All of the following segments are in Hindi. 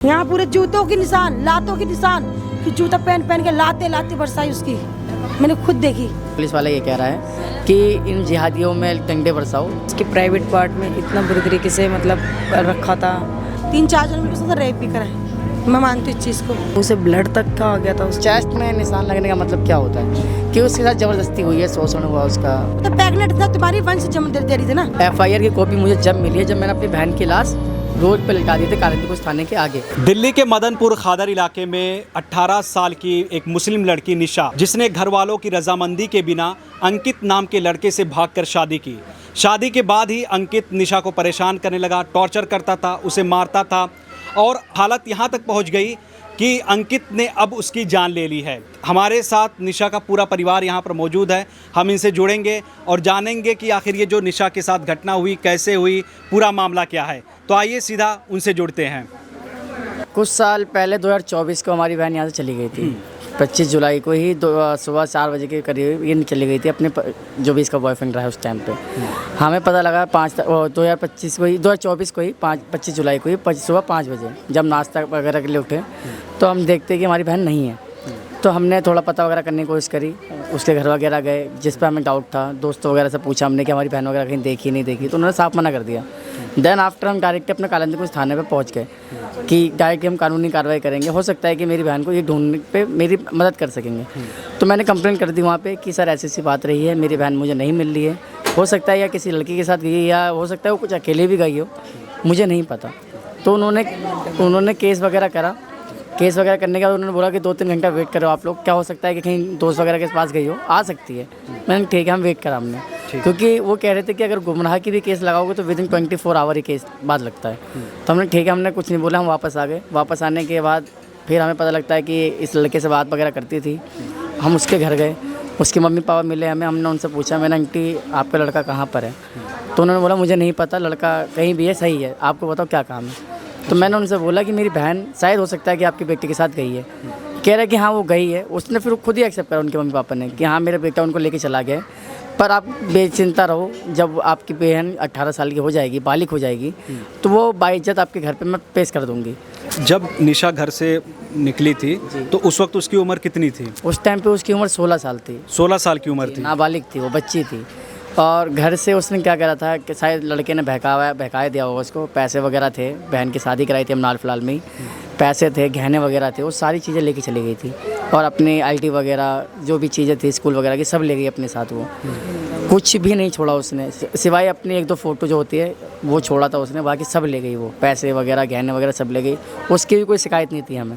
यहाँ पूरे जूतों के निशान, लातों के निशान, कि जूता पहन पहन के लाते लाते बरसाई उसकी, मैंने खुद देखी। पुलिस वाला ये कह रहा है कि इन जिहादियों में डंडे बरसाओ। उसके प्राइवेट पार्ट में इतना बुरी तरीके से मतलब रखा था। 3-4 जन मिलकर उसका रेप भी करा है, मैं मानती हूँ इस चीज़ को। उसे ब्लड तक का आ गया था। उस चेस्ट में निशान लगने का मतलब क्या होता है कि उसके साथ जबरदस्ती हुई है, शोषण हुआ उसका। तो प्रेग्नेंट था, तुम्हारी वंश जम दे रही थी ना। FIR की कॉपी मुझे जब मिली है, जब मैंने अपनी बहन की लाश रोड पे लटा दी थी कालिंदी थाने के आगे। दिल्ली के मदनपुर खादर इलाके में 18 साल की एक मुस्लिम लड़की निशा, जिसने घर वालों की रजामंदी के बिना अंकित नाम के लड़के से भागकर शादी की। शादी के बाद ही अंकित निशा को परेशान करने लगा, टॉर्चर करता था, उसे मारता था और हालत यहाँ तक पहुँच गई कि अंकित ने अब उसकी जान ले ली है। हमारे साथ निशा का पूरा परिवार यहाँ पर मौजूद है। हम इनसे जुड़ेंगे और जानेंगे कि आखिर ये जो निशा के साथ घटना हुई कैसे हुई, पूरा मामला क्या है। तो आइए सीधा उनसे जुड़ते हैं। कुछ साल पहले 2024 को हमारी बहन यहाँ से चली गई थी। 25 जुलाई को ही सुबह 4 बजे के करीब ये चली गई थी अपने जो भी इसका बॉयफ्रेंड रहा है उस टाइम पे। हमें पता लगा 2025 को ही 2024 को ही 25 जुलाई को ही सुबह 5 बजे जब नाश्ता वगैरह के लिए उठे तो हम देखते कि हमारी बहन नहीं है। तो हमने थोड़ा पता वगैरह करने की कोशिश करी, उसके घर वगैरह गए, जिस पर हमें डाउट था। दोस्तों वगैरह से पूछा हमने कि हमारी बहन वगैरह कहीं देखी नहीं देखी, तो उन्होंने साफ मना कर दिया। देन आफ्टर हम डायरेक्ट अपने कालिंदी थाने पे पहुंच गए कि डायरेक्ट हम कानूनी कार्रवाई करेंगे, हो सकता है कि मेरी बहन को ये ढूंढने पे मेरी मदद कर सकेंगे। तो मैंने कंप्लेंट कर दी वहाँ पे कि सर ऐसी बात रही है, मेरी बहन मुझे नहीं मिल रही है। हो सकता है या किसी लड़की के साथ गई या हो सकता है वो कुछ अकेले भी गई हो, मुझे नहीं पता। तो उन्होंने केस वगैरह करा। केस वगैरह करने के बाद उन्होंने बोला कि 2-3 घंटा वेट करो आप लोग, क्या हो सकता है कि कहीं दोस्त वगैरह के पास गई हो, आ सकती है। मैंने ठीक है, हम वेट करा हमने, क्योंकि वो कह रहे थे कि अगर गुमराह की भी केस लगाओगे तो विदिन 24 आवर ही केस बाद लगता है। तो हमने ठीक है, हमने कुछ नहीं बोला, हम वापस आ गए। वापस आने के बाद फिर हमें पता लगता है कि इस लड़के से बात वगैरह करती थी। हम उसके घर गए, उसके मम्मी पापा मिले हमें। हमने उनसे पूछा, मैंने आंटी आपका लड़का कहाँ पर है? तो उन्होंने बोला मुझे नहीं पता, लड़का कहीं भी है, सही है, आपको बताओ क्या काम है। तो मैंने उनसे बोला कि मेरी बहन शायद हो सकता है कि आपके बेटे के साथ गई है। कह रहा है कि हाँ वो गई है। उसने फिर खुद ही एक्सेप्ट करा उनके मम्मी पापा ने कि हाँ मेरा बेटा उनको लेके चला गया। पर आप बेचिंता रहो, जब आपकी बहन 18 साल की हो जाएगी, बालिग हो जाएगी, तो वो बाइज्जत आपके घर पे मैं पेश कर दूंगी। जब निशा घर से निकली थी तो उस वक्त उसकी उम्र कितनी थी? उस टाइम पे उसकी उम्र 16 साल थी। 16 साल की उम्र थी। नाबालिग थी, वो बच्ची थी। और घर से उसने क्या करा था कि शायद लड़के ने बहका दिया होगा उसको। पैसे वगैरह थे, बहन की शादी कराई थी हम हाल फिलहाल में ही, पैसे थे, गहने वगैरह थे, वो सारी चीज़ें लेके चली गई थी। और अपनी IT वगैरह जो भी चीज़ें थी स्कूल वगैरह की सब ले गई अपने साथ। वो कुछ भी नहीं छोड़ा उसने, सिवाय अपनी 1-2 फ़ोटो जो होती है वो छोड़ा था उसने, बाकी सब ले गई। वो पैसे वगैरह गहने वगैरह सब ले गई। उसकी भी कोई शिकायत नहीं थी हमें।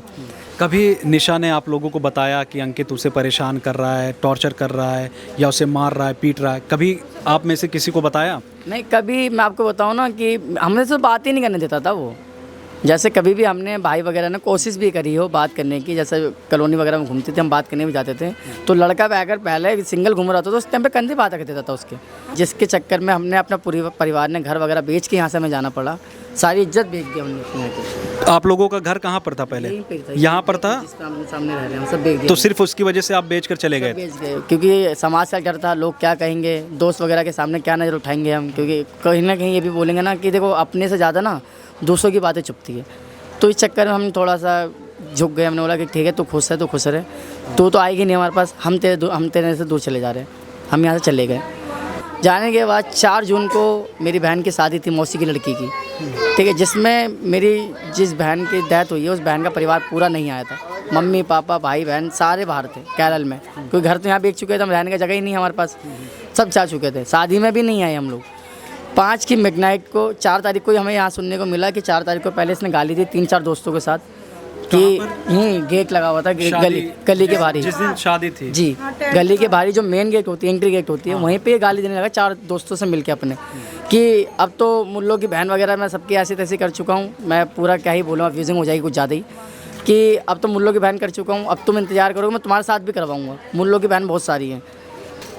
कभी निशा ने आप लोगों को बताया कि अंकित उसे परेशान कर रहा है, टॉर्चर कर रहा है या उसे मार रहा है, पीट रहा है? कभी आप में से किसी को बताया? नहीं, कभी मैं आपको बताऊं ना कि हमने तो बात ही नहीं करने देता था वो। जैसे कभी भी हमने भाई वगैरह ने कोशिश भी करी हो बात करने की, जैसे कॉलोनी वगैरह में घूमते थे हम, बात करने भी जाते थे, तो लड़का अगर पहले सिंगल घूम रहा था तो उस टाइम पे कंधे बात कर देता था उसके, जिसके चक्कर में हमने अपना पूरी परिवार ने घर वगैरह बेच के यहाँ से हमें जाना पड़ा। सारी इज्जत बेच दी हमने अपने। आप लोगों का घर कहाँ पर था पहले? यहाँ पर था। सामने रह रहे हैं, सब बेच दिया। तो सिर्फ उसकी वजह से आप बेच कर चले गए? बेच गए, क्योंकि समाज का डर था, लोग क्या कहेंगे, दोस्त वगैरह के सामने क्या नज़र उठाएंगे हम, क्योंकि कहीं ना कहीं ये भी बोलेंगे ना कि देखो अपने से ज़्यादा ना दूसरों की बातें चुभती है। तो इस चक्कर में हम थोड़ा सा झुक गए। हमने बोला कि ठीक है तू खुश है तो खुश रहे, तो आएगी नहीं हमारे पास, हम तेरे से दूर चले जा रहे हैं। हम यहाँ से चले गए। जाने के बाद 4 जून को मेरी बहन की शादी थी, मौसी की लड़की की, ठीक है, जिसमें मेरी जिस बहन की डेथ हुई है उस बहन का परिवार पूरा नहीं आया था। मम्मी पापा भाई बहन सारे बाहर थे केरल में, क्योंकि घर तो यहाँ बेच चुके थे, हम रहने की जगह ही नहीं हमारे पास, सब जा चुके थे। शादी में भी नहीं आए हम लोग। 5 की मिडनाइट को 4 तारीख को ही हमें यहाँ सुनने को मिला कि 4 तारीख को पहले इसने गाली दी 3-4 दोस्तों के साथ कि यहीं गेट लगा हुआ था, गली के बाहरी, जिस दिन शादी थी जी, गली के बाहरी जो मेन गेट होती है, एंट्री गेट होती है, वहीं पे ये गाली देने लगा 4 दोस्तों से मिलके अपने, कि अब तो मुल्लों की बहन वगैरह मैं सबकी ऐसी तैसी कर चुका हूँ। मैं पूरा क्या ही बोलूँ, फ्यूजिंग हो जाएगी कुछ ज़्यादा ही, कि अब तो मुल्लों की बहन कर चुका हूँ, अब तुम इंतजार करोगे, मैं तुम्हारे साथ भी करवाऊँगा। मुल्लों की बहन बहुत सारी हैं,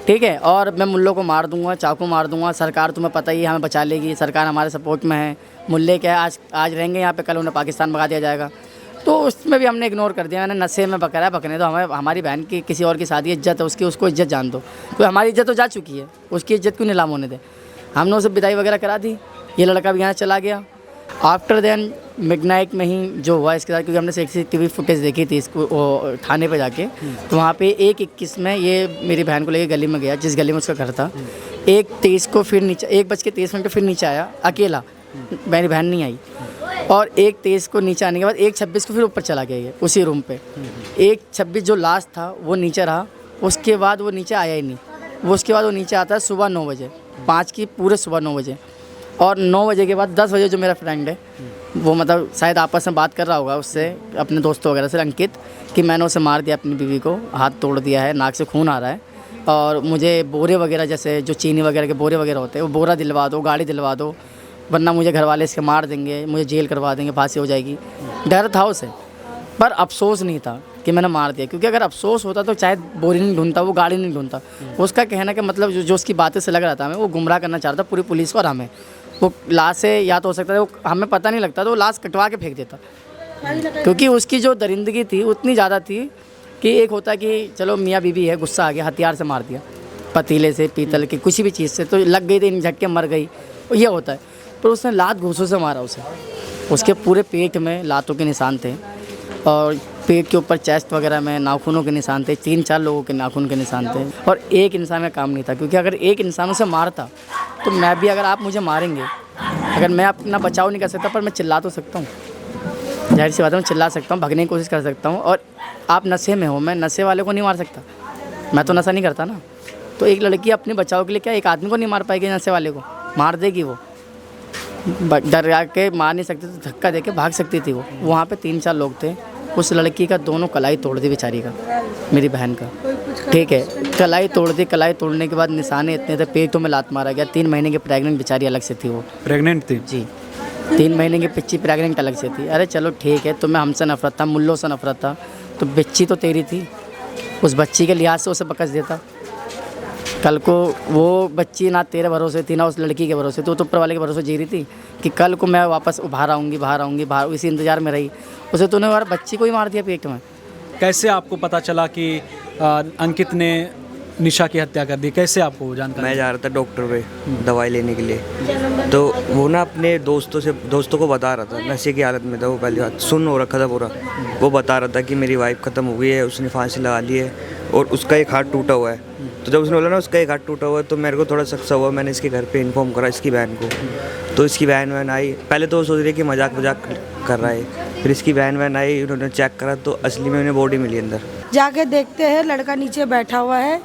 ठीक है, और मैं मुल्लों को मार दूंगा, चाकू मार दूंगा। सरकार तुम्हें पता ही है हमें बचा लेगी, सरकार हमारे सपोर्ट में है। मुल्ले क्या है, आज रहेंगे यहाँ पे, कल उन्हें पाकिस्तान भगा दिया जाएगा। तो उसमें भी हमने इग्नोर कर दिया। मैंने नशे में पकड़ा है, पकड़ने दो, हमें हमारी बहन की किसी और की शादी इज्जत है उसकी, उसको इज्जत जान दो। तो हमारी इज्जत तो जा चुकी है, उसकी इज्जत क्यों नीलाम होने दे। हमने उसे विदाई वगैरह करा दी। ये लड़का भी यहाँ चला गया। आफ्टर देन मिडनाइट में ही जो हुआ इसके साथ, क्योंकि हमने CCTV फुटेज देखी थी इसको वो थाने पे जाके, तो वहाँ पे 1:21 में ये मेरी बहन को लेके गली में गया, जिस गली में उसका घर था। 1:23 को फिर नीचे, 1:30 पे फिर नीचे आया अकेला, मेरी बहन नहीं आई। और 1:23 को नीचे आने के बाद 1:26 को फिर ऊपर चला गया ये उसी रूम पे। 1:26 जो लास्ट था वो नीचे रहा, उसके बाद वो नीचे आया ही नहीं। वो उसके बाद वो नीचे आता है सुबह 9 बजे, 5 की पूरे सुबह 9 बजे। और 9 बजे के बाद 10 बजे जो मेरा फ्रेंड है वो मतलब शायद आपस में बात कर रहा होगा उससे, अपने दोस्तों वगैरह से, अंकित, कि मैंने उसे मार दिया, अपनी बीवी को हाथ तोड़ दिया है, नाक से खून आ रहा है, और मुझे बोरे वगैरह जैसे जो चीनी वगैरह के बोरे वगैरह होते हैं वो बोरा दिलवा दो, गाड़ी दिलवा दो, वरना मुझे घर वाले इसके मार देंगे, मुझे जेल करवा देंगे, फांसी हो जाएगी। डर था उसे, पर अफसोस नहीं था कि मैंने मार दिया, क्योंकि अगर अफसोस होता तो शायद बोरी नहीं ढूंढता, वो गाड़ी नहीं ढूंढता। उसका कहना कि मतलब जो उसकी बातें से लग रहा था हमें, वो गुमराह करना चाहता पूरी पुलिस को और हमें। वो लाश से या तो हो सकता है वो हमें पता नहीं लगता, तो वो लाश कटवा के फेंक देता, क्योंकि उसकी जो दरिंदगी थी उतनी ज़्यादा थी कि एक होता है कि चलो मियाँ बीवी है, गुस्सा आ गया, हथियार से मार दिया, पतीले से, पीतल की किसी भी चीज़ से, तो लग गई थी, झटके मर गई, ये होता है। पर उसने लात घूंसों से मारा उसे, उसके पूरे पेट में लातों के निशान थे, और पेट के ऊपर चेस्ट वगैरह में नाखूनों के निशान थे, 3-4 लोगों के नाखून के निशान थे, और एक इंसान का काम नहीं था। क्योंकि अगर एक इंसान उसे मारता तो मैं भी, अगर आप मुझे मारेंगे, अगर मैं अपना बचाव नहीं कर सकता, पर मैं चिल्ला तो सकता हूँ, जाहिर सी बात है, मैं चिल्ला सकता हूँ, भागने की कोशिश कर सकता हूँ। और आप नशे में हो, मैं नशे वाले को नहीं मार सकता, मैं तो नशा नहीं करता ना। तो एक लड़की अपने बचाव के लिए क्या एक आदमी को नहीं मार पाएगी, नशे वाले को मार देगी, वो डर के मार नहीं सकती, तो धक्का दे के भाग सकती थी। वो वहाँ पे 3-4 लोग थे, उस लड़की का दोनों कलाई तोड़ दी बेचारी का, मेरी बहन का, ठीक है, कलाई तोड़ दी। कलाई तोड़ने के बाद निशाने इतने थे, पेटों में लात मारा गया। 3 महीने की प्रेग्नेंट बेचारी अलग से थी, वो प्रेग्नेंट थी जी, 3 महीने की पिच्ची प्रेग्नेंट अलग से थी। अरे चलो ठीक है, तुम्हें हमसे नफरत था, मुल्लों से नफरत था, तो बच्ची तो तेरी थी, उस बच्ची के लिहाज से उसे बकस देता। कल को वो बच्ची ना तेरे भरोसे थी ना उस लड़की के भरोसे, तो ऊपर वाले के भरोसे जी रही थी कि कल को मैं वापस बाहर आऊँगी, बाहर, इसी इंतज़ार में रही। उसे तूने और बच्ची को ही मार दिया पेट में। कैसे आपको पता चला कि अंकित ने निशा की हत्या कर दी, कैसे आपको जानकारी? मैं जा रहा था डॉक्टर पे दवाई लेने के लिए, तो वो ना अपने दोस्तों को बता रहा था, नशे की हालत में था वो, पहली बात सुन हो रखा था पूरा। वो बता रहा था कि मेरी वाइफ ख़त्म हो गई है, उसने फांसी लगा ली है और उसका एक हाथ टूटा हुआ है। तो जब उसने बोला ना उसका एक हाथ टूटा हुआ है, तो मेरे को थोड़ा शक सा हुआ। मैंने इसके घर पे इन्फॉर्म करा इसकी बहन को, तो इसकी बहन आई। पहले तो वो सोच रही कि मजाक कर रहा है, फिर इसकी बहन आई, उन्होंने चेक करा तो असली में उन्हें बॉडी मिली अंदर। जाके देखते हैं लड़का नीचे बैठा हुआ है,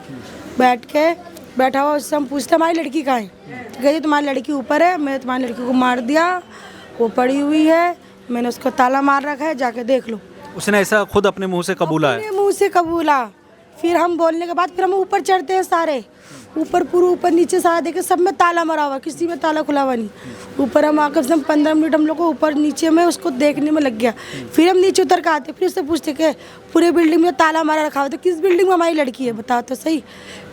बैठा हुआ, उससे हम पूछते हमारी लड़की कहाँ है, तो कहती तुम्हारी लड़की ऊपर है, मैंने तुम्हारी लड़की को मार दिया, वो पड़ी हुई है, मैंने उसको ताला मार रखा है, जाके देख लो। उसने ऐसा खुद अपने मुंह से कबूला है? अपने मुंह से कबूला। फिर हम बोलने के बाद फिर हम ऊपर चढ़ते हैं, सारे ऊपर नीचे सारा देखे, सब में ताला मरा हुआ, किसी में ताला खुला हुआ नहीं। ऊपर हम आकर से 15 मिनट हम लोग को ऊपर नीचे में उसको देखने में लग गया। फिर हम नीचे उतर के आते, फिर उससे पूछते कि पूरे बिल्डिंग में ताला मारा रखा हुआ, तो किस बिल्डिंग में हमारी लड़की है बताओ तो सही।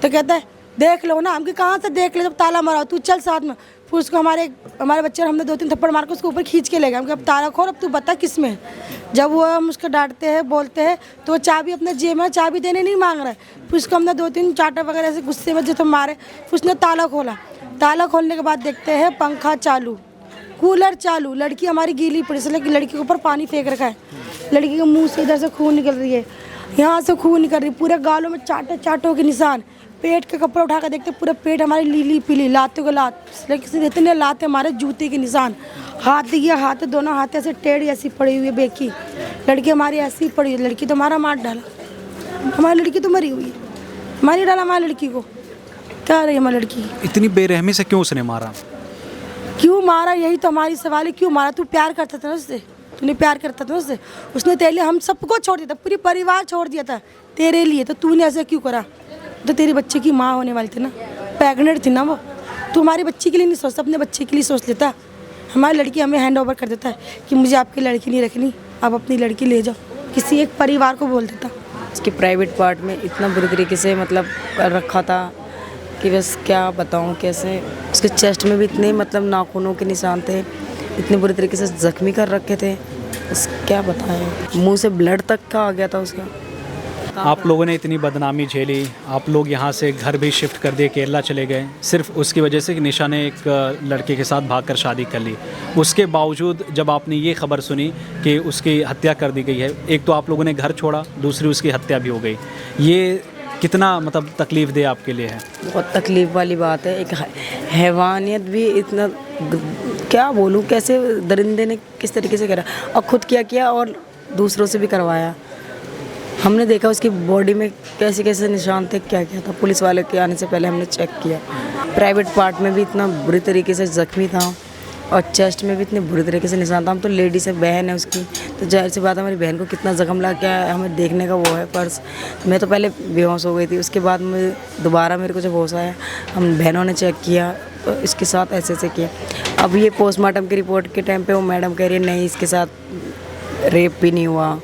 तो कहता है देख लो ना। हमके कहाँ से देख ले, जब ताला मारा हो, तू चल साथ में। फिर उसको हमारे बच्चे हमने 2-3 थप्पड़ मार के उसको ऊपर खींच के ले गए। हम अब ताला खोल, अब तू बता किस में है। जब वो हम उसको डांटते हैं, बोलते हैं, तो वो चाबी अपने जेब में, चाबी देने नहीं मांग रहा है। फिर उसको हमने 2-3 चाटा वगैरह से गुस्से में जो मारे, फिर उसने ताला खोला। ताला खोलने के बाद देखते हैं पंखा चालू, कूलर चालू, लड़की हमारी गीली पड़ी, इसलिए कि लड़की के ऊपर पानी फेंक रखा है। लड़की के मुँह से इधर से खून निकल रही है, यहाँ से खून निकल रही है, पूरे गालों में चाटों के निशान। पेट के कपड़े उठा कर देखते, पूरे पेट हमारी लीली पीली, लातों को लात, इतने लाते हमारे, जूते के निशान। हाथ दिए, हाथ दोनों हाथ ऐसे टेढ़ी ऐसी पड़ी हुई है बेकी। लड़की हमारी ऐसी पड़ी हुई, लड़की तो हमारा मार डाला, हमारी लड़की तो मरी हुई है, मारी डाला हमारी लड़की को। क्या रही हमारी लड़की? इतनी बेरहमी से क्यों उसने मारा? क्यों मारा, यही तो हमारी सवाल है। क्यों मारा? तू प्यार करता था ना उससे, तूने प्यार करता था उससे, उसने तेरे लिए हम सबको छोड़ दिया था, पूरी परिवार छोड़ दिया था तेरे लिए, तो तूने ऐसे क्यों करा? तो तेरे बच्चे की माँ होने वाली थी ना, प्रेग्नेंट थी ना वो। तू हमारे बच्चे के लिए नहीं सोचता, अपने बच्चे के लिए सोच लेता। हमारी लड़की हमें हैंड ओवर कर देता है कि मुझे आपकी लड़की नहीं रखनी, आप अपनी लड़की ले जाओ, किसी एक परिवार को बोल देता। उसके प्राइवेट पार्ट में इतना बुरी तरीके से मतलब कर रखा था कि बस क्या बताऊँ कैसे। उसके चेस्ट में भी इतने मतलब नाखूनों के निशान थे, इतने बुरी तरीके से जख्मी कर रखे थे, बस क्या बताएं। मुंह से ब्लड तक का आ गया था उसका। आप लोगों ने इतनी बदनामी झेली, आप लोग यहाँ से घर भी शिफ्ट कर दिए, केरला चले गए, सिर्फ उसकी वजह से कि निशा ने एक लड़के के साथ भागकर शादी कर ली। उसके बावजूद जब आपने ये खबर सुनी कि उसकी हत्या कर दी गई है, एक तो आप लोगों ने घर छोड़ा, दूसरी उसकी हत्या भी हो गई, ये कितना मतलब तकलीफ़ दे आपके लिए है? बहुत तकलीफ़ वाली बात है। एक हैवानियत भी इतना, क्या बोलूँ, कैसे दरिंदे ने किस तरीके से करा और खुद किया और दूसरों से भी करवाया। हमने देखा उसकी बॉडी में कैसे कैसे निशान थे, क्या था। पुलिस वाले के आने से पहले हमने चेक किया। प्राइवेट पार्ट में भी इतना बुरी तरीके से ज़ख्मी था और चेस्ट में भी इतने बुरी तरीके से निशान था। हम तो लेडीज़ है, बहन है उसकी, तो जाहिर सी बात है हमारी बहन को कितना ज़ख्म लग गया है हमें देखने का वो है। पर्स मैं तो पहले बेहोश हो गई थी, उसके बाद में दोबारा मेरे को जब होश आया, हम बहनों ने चेक किया तो इसके साथ ऐसे ऐसे किया। अब ये पोस्टमार्टम की रिपोर्ट के टाइम पे वो मैडम कह रही है नहीं, इसके साथ रेप भी नहीं हुआ,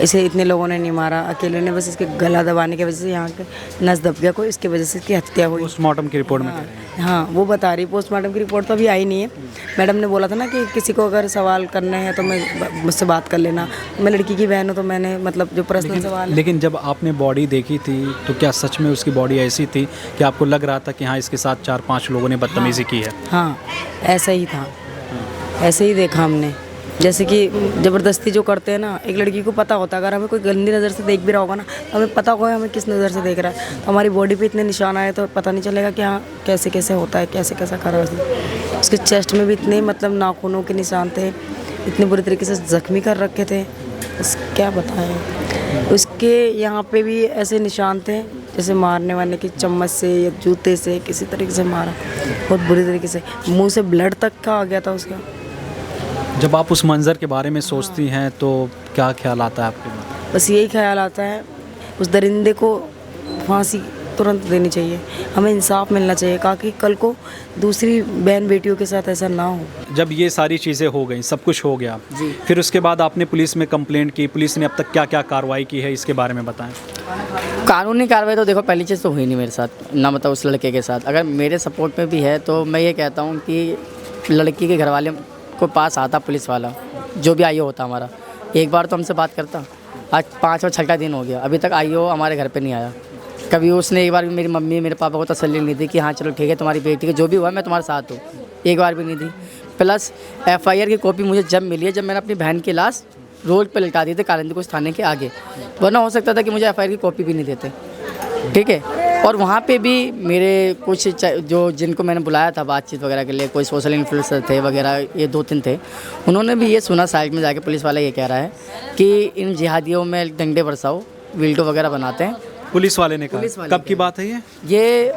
इसे इतने लोगों ने नहीं मारा, अकेले ने बस इसके गला दबाने की वजह से यहाँ के नस दब गया कोई, इसकी वजह से इसकी हत्या हुई। पोस्टमार्टम की रिपोर्ट में कह रहे हैं। हाँ, वो बता रही। पोस्टमार्टम की रिपोर्ट तो अभी आई नहीं है। मैडम ने बोला था ना कि किसी को अगर सवाल करने हैं तो मैं मुझसे बात कर लेना। मैं लड़की की बहन हूँ तो मैंने मतलब जो पर्सनल सवाल है। लेकिन जब आपने बॉडी देखी थी तो क्या सच में उसकी बॉडी ऐसी थी कि आपको लग रहा था कि हाँ इसके साथ 4-5 लोगों ने बदतमीजी की है? हाँ, ऐसा ही था, ऐसे ही देखा हमने। जैसे कि ज़बरदस्ती जो करते हैं ना, एक लड़की को पता होता है अगर हमें कोई गंदी नज़र से देख भी रहा होगा ना, तो हमें पता होगा हमें किस नज़र से देख रहा है। तो हमारी बॉडी पे इतने निशान आए तो पता नहीं चलेगा कि हाँ कैसे कैसे होता है, कैसे कैसा कर रहा है। उसके चेस्ट में भी इतने मतलब नाखूनों के निशान थे, इतने बुरी तरीके से ज़ख्मी कर रखे थे, बस क्या बताएं। उसके यहाँ पे भी ऐसे निशान थे जैसे मारने वाले की चम्मच से या जूते से किसी तरीके से मारा, बहुत बुरी तरीके से। मुँह से ब्लड तक का आ गया था उसका। जब आप उस मंज़र के बारे में सोचती हैं तो क्या ख्याल आता है आपके मन? बस यही ख्याल आता है उस दरिंदे को फांसी तुरंत देनी चाहिए, हमें इंसाफ मिलना चाहिए ताकि कल को दूसरी बहन बेटियों के साथ ऐसा ना हो। जब ये सारी चीज़ें हो गई, सब कुछ हो गया, फिर उसके बाद आपने पुलिस में कंप्लेंट की, पुलिस ने अब तक क्या क्या कार्रवाई की है इसके बारे में बताएं। कानूनी कार्रवाई तो देखो पहली चीज़ तो हुई नहीं मेरे साथ, ना मतलब उस लड़के के साथ। अगर मेरे सपोर्ट में भी है तो मैं ये कहता हूँ कि लड़की के घर वाले को पास आता पुलिस वाला, जो भी आईओ होता हमारा, एक बार तो हमसे बात करता। आज 5 और 6 दिन हो गया, अभी तक आईओ हमारे घर पे नहीं आया। कभी उसने एक बार भी मेरी मम्मी मेरे पापा को तसल्ली नहीं दी कि हाँ चलो ठीक है तुम्हारी बेटी के जो भी हुआ मैं तुम्हारे साथ हूँ, एक बार भी नहीं दी। प्लस FIR की कॉपी मुझे जब मिली है जब मैंने अपनी बहन की लाश रोड पे लटा दी थी कालिंदी कुछ थाने के आगे, वरना हो सकता था कि मुझे FIR की कॉपी भी नहीं देते, ठीक है। और वहाँ पे भी मेरे कुछ जो जिनको मैंने बुलाया था बातचीत वगैरह के लिए, कोई सोशल इन्फ्लुएंसर थे वगैरह, ये 2-3 थे, उन्होंने भी ये सुना साइड में जाके, पुलिस वाला ये कह रहा है कि इन जिहादियों में डंडे बरसाओ, वीडियो वगैरह बनाते हैं। पुलिस वाले ने कहा? कब की बात है ये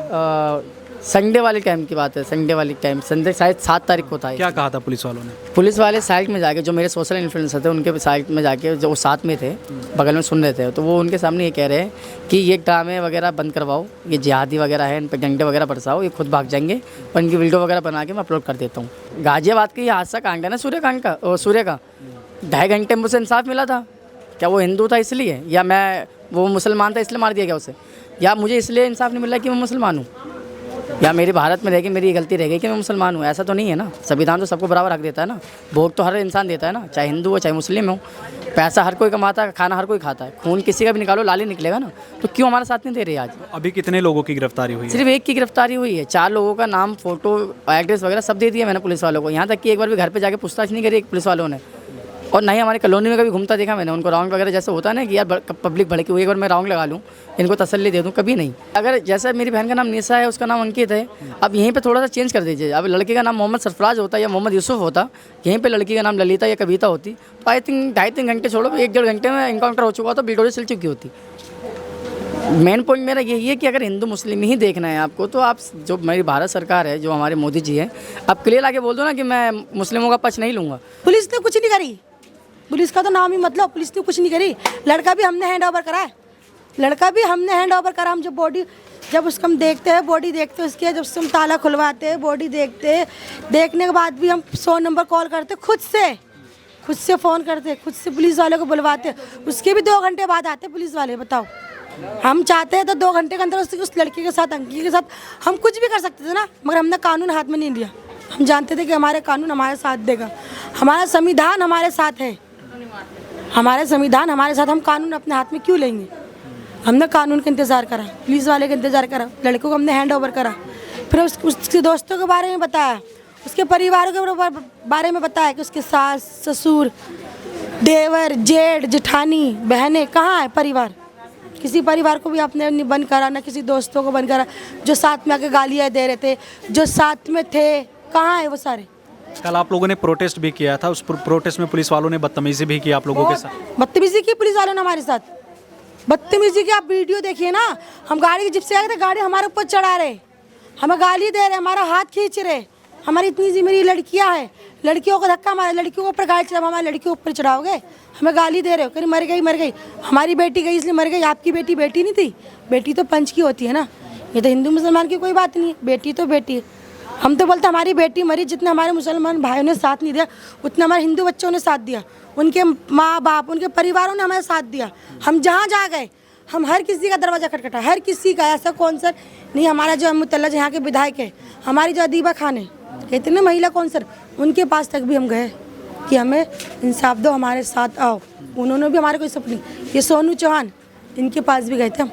संडे वाले टाइम की बात है, संडे वाली टाइम, संडे शायद 7 तारीख को था। क्या कहा था पुलिस वालों ने? पुलिस वाले साइड में जाके, जो मेरे सोशल इन्फ्लुएंसर थे उनके साइड में जाके, जो साथ में थे बगल में सुन रहे थे, तो वो उनके सामने ये कह रहे हैं कि ये ड्रामे वगैरह बंद करवाओ, ये जिहादी वगैरह है, इन पर डंडे वगैरह बरसाओ, ये खुद भाग जाएंगे और इनकी वीडियो वगैरह बना के मैं अपलोड कर देता हूँ। गाजियाबाद का ये हादसा कांड है ना, सूर्यकांड का, सूर्य का 2.5 घंटे में उसे इंसाफ मिला था। क्या वो हिंदू था इसलिए, या मैं वो मुसलमान था इसलिए मार दिया गया उसे, या मुझे इसलिए इंसाफ नहीं मिला कि मैं मुसलमान हूँ, या मेरी भारत में रह के मेरी गलती रह गई कि मैं मुसलमान हूँ? ऐसा तो नहीं है ना। संविधान तो सबको बराबर हक देता है ना, भोग तो हर इंसान देता है ना, चाहे हिंदू हो चाहे मुस्लिम हो। पैसा हर कोई कमाता है, खाना हर कोई खाता है, खून किसी का भी निकालो लाल ही निकलेगा ना। तो क्यों हमारा साथ नहीं दे रहे आज? अभी कितने लोगों की गिरफ्तारी हुई है? सिर्फ एक की गिरफ्तारी हुई है, 4 लोगों का नाम, फोटो, एड्रेस वगैरह सब दे दिया मैंने पुलिस वालों को। यहाँ तक कि एक बार भी घर पर जाके पूछताछ नहीं करी पुलिस वालों ने, और ना ही हमारी कॉलोनी में कभी घूमता देखा मैंने उनको। राउंड वगैरह जैसे होता है ना कि यार पब्लिक भड़की हुई, एक बार मैं राउंड लगा लूँ, इनको तसल्ली दे दूँ, कभी नहीं। अगर जैसे मेरी बहन का नाम निशा है, उसका नाम अंकित है, अब यहीं पे थोड़ा सा चेंज कर दीजिए। अब लड़के का नाम मोहम्मद सरफराज होता या मोहम्मद यूसुफ होता, यहीं पे लड़की का नाम ललिता या कविता होती, तो आई थिंक 2.5-3 घंटे छोड़ो, 1-1.5 घंटे में इनकाउंटर हो चुका होता, बिल्डोरी चल चुकी होती। मेन पॉइंट मेरा यही है कि अगर हिंदू मुस्लिम ही देखना है आपको, तो आप जो मेरी भारत सरकार है, जो हमारे मोदी जी है, आप क्लियर आके बोल दो ना कि मैं मुस्लिमों का पक्ष नहीं लूँगा। पुलिस ने कुछ नहीं करी, पुलिस का तो नाम ही मतलब, पुलिस ने कुछ नहीं करी। लड़का भी हमने हैंड ओवर करा है, लड़का भी हमने हैंड ओवर करा। हम जब उसको हम देखते हैं, बॉडी देखते हैं उसके, जब उससे हम ताला खुलवाते हैं, बॉडी देखते हैं, देखने के बाद भी हम 100 नंबर कॉल करते, खुद से फ़ोन करते, खुद से पुलिस वाले को बुलवाते, उसके भी 2 घंटे बाद आते पुलिस वाले। बताओ, हम चाहते हैं तो 2 घंटे के अंदर उस लड़की के साथ, अंकी के साथ हम कुछ भी कर सकते थे ना, मगर हमने कानून हाथ में नहीं लिया। हम जानते थे कि हमारे कानून हमारे साथ देगा, हमारा संविधान हमारे साथ है, हमारे संविधान हमारे साथ, हम कानून अपने हाथ में क्यों लेंगे? हमने कानून का इंतज़ार करा, पुलिस वाले का इंतज़ार करा, लड़कों को हमने हैंड ओवर करा, फिर उसके दोस्तों के बारे में बताया, उसके परिवारों के बारे में बताया कि उसके सास ससुर देवर जेठ जेठानी बहनें कहाँ है परिवार। किसी परिवार को भी आपने नहीं बंद करा, ना किसी दोस्तों को बंद करा, जो साथ में आके गालियाँ दे रहे थे, जो साथ में थे, कहाँ है वो सारे। कल आप लोगों ने प्रोटेस्ट भी किया था, उस प्रोटेस्ट में पुलिस वालों ने बदतमीजी भी की आप लोगों के साथ। बदतमीजी की पुलिस वालों ने हमारे साथ, बदतमीजी की। आप वीडियो देखिए ना, हम गाड़ी की जिप से आए थे, गाड़ी हमारे ऊपर चढ़ा रहे, हमें गाली दे रहे, हमारा हाथ खींच रहे। हमारी इतनी सी मेरी लड़कियां हैं, लड़कियों को धक्का मारे, लड़कियों को ऊपर गाड़ी चढ़ा, हमारी लड़कियों को ऊपर चढ़ाओगे, हमें गाली दे रहे हो, कहीं मर गई मर गई, हमारी बेटी गई इसलिए मर गई। आपकी बेटी बेटी नहीं थी, बेटी तो पंच की होती है ना। ये तो हिंदू मुसलमान की कोई बात नहीं है, बेटी तो बेटी। हम तो बोलते हमारी बेटी मरी, जितना हमारे मुसलमान भाइयों ने साथ नहीं दिया उतना हमारे हिंदू बच्चों ने साथ दिया, उनके माँ बाप उनके परिवारों ने हमारे साथ दिया। हम जहाँ जा गए हम हर किसी का दरवाज़ा खटखटा, हर किसी का, ऐसा कौन सर नहीं। हमारा जो मुतल्ला यहाँ के विधायक है, हमारी जो अदीबा खान है, कहते ना महिला कौंसलर, उनके पास तक भी हम गए कि हमें इंसाफ दो, हमारे साथ आओ। उन्होंने भी हमारे कोई सपनी, ये सोनू चौहान, इनके पास भी गए थे हम।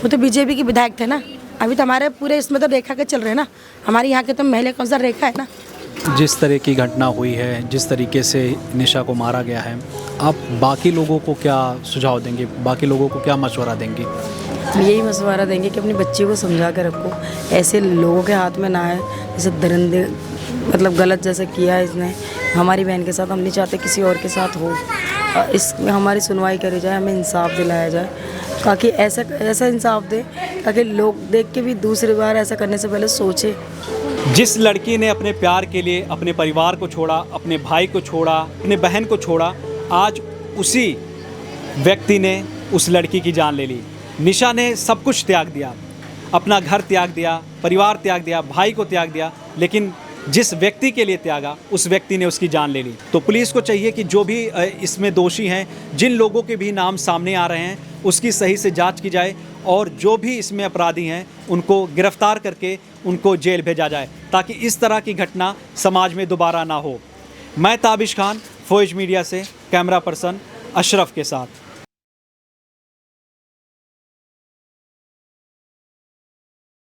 वो तो बीजेपी के विधायक थे ना, अभी तो हमारे पूरे इसमें तो रेखा के चल रहे हैं ना, हमारे यहाँ के तो महिला कौंसलर रेखा है ना। जिस तरह की घटना हुई है, जिस तरीके से निशा को मारा गया है, आप बाकी लोगों को क्या सुझाव देंगे, बाकी लोगों को क्या मशवरा देंगे? यही मशवरा देंगे कि अपनी बच्ची को समझा के रखो, ऐसे लोगों के हाथ में ना आए, जैसे दरिंदे मतलब गलत जैसे किया है इसने हमारी बहन के साथ। हम नहीं चाहते किसी और के साथ हो, इसमें हमारी सुनवाई करी जाए, हमें इंसाफ दिलाया जाए, ताकि ऐसा इंसाफ दे ताकि लोग देख के भी दूसरी बार ऐसा करने से पहले सोचे। जिस लड़की ने अपने प्यार के लिए अपने परिवार को छोड़ा, अपने भाई को छोड़ा, अपने बहन को छोड़ा, आज उसी व्यक्ति ने उस लड़की की जान ले ली। निशा ने सब कुछ त्याग दिया, अपना घर त्याग दिया, परिवार त्याग दिया, भाई को त्याग दिया, लेकिन जिस व्यक्ति के लिए त्यागा उस व्यक्ति ने उसकी जान ले ली। तो पुलिस को चाहिए कि जो भी इसमें दोषी हैं, जिन लोगों के भी नाम सामने आ रहे हैं, उसकी सही से जांच की जाए और जो भी इसमें अपराधी हैं उनको गिरफ्तार करके उनको जेल भेजा जाए, ताकि इस तरह की घटना समाज में दोबारा ना हो। मैं ताबिश खान, फौज मीडिया से कैमरा पर्सन अशरफ के साथ।